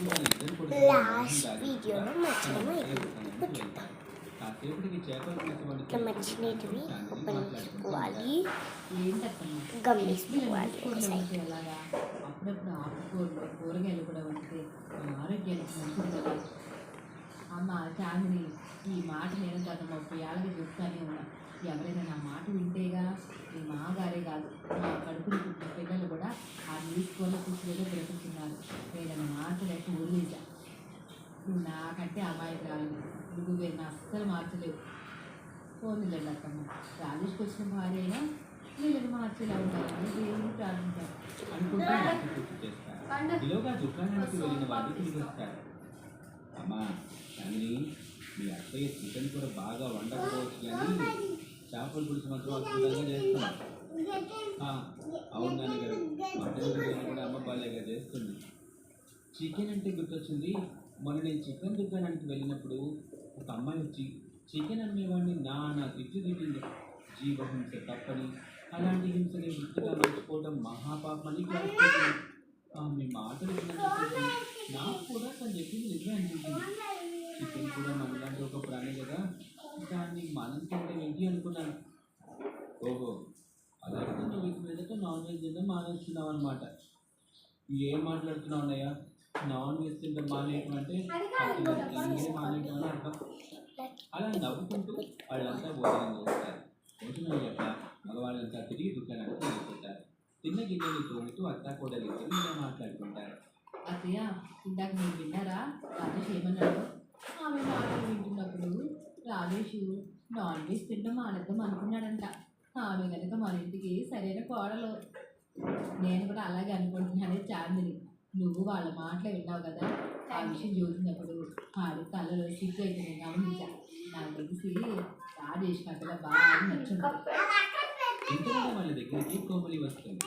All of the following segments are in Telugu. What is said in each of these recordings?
లాస్ట్ వీడియోలో మచ్చడం అయిపోయింది. ఇట్లా మచ్చినవి ఉపయోగించుకోవాలి, గమనించుకోవాలి. అప్పుడప్పుడు ఆకుకూరలు కూరగాయలు కూడా ఉంటే ఆరోగ్యానికి మంచిది కదా అమ్మ. చాందిని ఈ మాట నేను గత 30 ఏళ్ళకి చెప్తానే ఉన్నా. ఎవరైనా నా మాట వింటేగా మీ మామగారే కాదు, మా కడుపుని పుట్టిన పిల్లలు కూడా ఆ నీటికోళ్ళ పుట్టులో బ్రతుకుతున్నారు. ఏదైనా మాట లేక వదిలేసా. నువ్వు నాకంటే అమాయకురాలు, నువ్వు వేరే అస్సలు మార్చలేవు. ఫోన్లు అక్కమ్మ. రాజేష్కి వచ్చిన భార్య అయినా వీళ్ళని మార్చేలా ఉంటారని దేవుని ప్రార్థించారు అమ్మా. కానీ మీ అత్తయ్య చికెన్ కూర బాగా వండకపోవచ్చు, కానీ చేపల పులుసు మాత్రం అద్భుతంగా చేస్తాం. అవును నాన్నగారు, మటన్ బిర్యానీ కూడా అమ్మ బాగా చేస్తుంది. చికెన్ అంటే గుర్తొచ్చింది, మొన్న నేను చికెన్ దుకాణానికి వెళ్ళినప్పుడు ఒక అమ్మాయి వచ్చి చికెన్ అమ్మేవాడిని నానా తిట్టు తిట్టింది. జీవహింస తప్పని, అలాంటి హింసని వృత్తిగా మర్చిపోవడం మహాపాపని గ్రహిస్తుంది. మీ మాటలు విన్నట్టు నాకు కూడా తను చెప్పింది నిజమే అనిపించింది. చికెన్ కూడా మనలాంటి ఒక ప్రాణి కదా, దాన్ని మనం తింటే ఏంటి అనుకున్నాను. ఓహో, అలాగే నువ్వు వీటి మీదతో నాన్ వెజ్ తింటే మానేస్తున్నావు అనమాట. ఏం మాట్లాడుతున్నావు అన్నయ్య? నాన్ వెజ్ తింటే మానేయటం అంటే మానేయటం అని అర్థం. అలా నవ్వుకుంటూ వాళ్ళంతా భోజనం చేస్తారు. భోజనం అయ్యాక మగవాళ్ళంతా తిరిగి దుకాణానికి వెళ్ళిపోతారు. తిన్న గిన్నెలు తోడుతూ అత్తా కూడా ఇద్దరు ఇలా మాట్లాడుకుంటారు. అత్తయ్య, ఇందాక మీరు విన్నారా రాజేష్ ఏమన్నాడు? ఆమె మాటలు వింటున్నప్పుడు రాజేష్ నాన్ వెజ్ తింటాం మానేద్దాం అనుకున్నాడంట. ఆమె కనుక మన ఇంటికి సరైన కోడలు. నేను కూడా అలాగే అనుకుంటున్నానే చాందిని. నువ్వు వాళ్ళ మాటలు విన్నావు కదా, ఆ విషయం చూసినప్పుడు ఆడి కళ్ళలో సిగ్గు అయితే నేను గమనించా. నాకు తెలిసి రాజేష్ కథలో బాగా నచ్చుంటుంది. వాళ్ళ దగ్గరికి కోమలి వస్తుంది.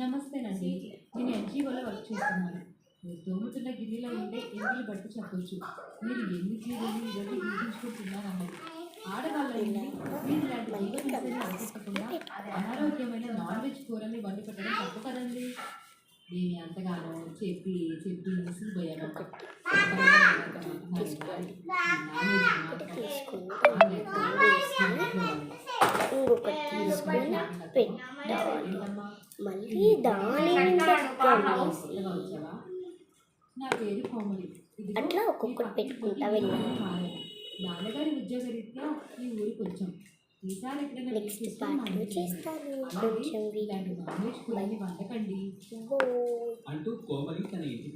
నమస్తేనండి, నేను ఎన్జిఓలో వర్క్ చేస్తున్నాను. మీరు తోముతున్న గిన్నెలో ఉండే ఎంగిలి బట్టి చెప్పొచ్చు. మీరు ఎన్ని క్లీన్లు ఇవన్నీ గుర్తించుకుంటున్నారన్నది. ఆడవాళ్ళ మీరు ఇలాంటి జీవహింసని అనుకోకుండా అనారోగ్యమైన నాన్ వెజ్ కూరని వండి పెట్టడం తప్పు కదండి. నేను ఎంతగానో చెప్పి విసిగిపోయాను. మళ్ళీ దాని నా పేరు కోమలి. అట్లా ఒక్కొక్కటి పెట్టుకుంటా వెళ్ళాను. నాన్నగారి ఉద్యోగ రీత్యా ఈ ఊరికి వచ్చాం. ఈసారి ఎక్కడైనా చేస్తాను. ఇలాంటి నాన్ వెజ్ కూరని వండకండి అంటూ కోమలి తన ఇంటికి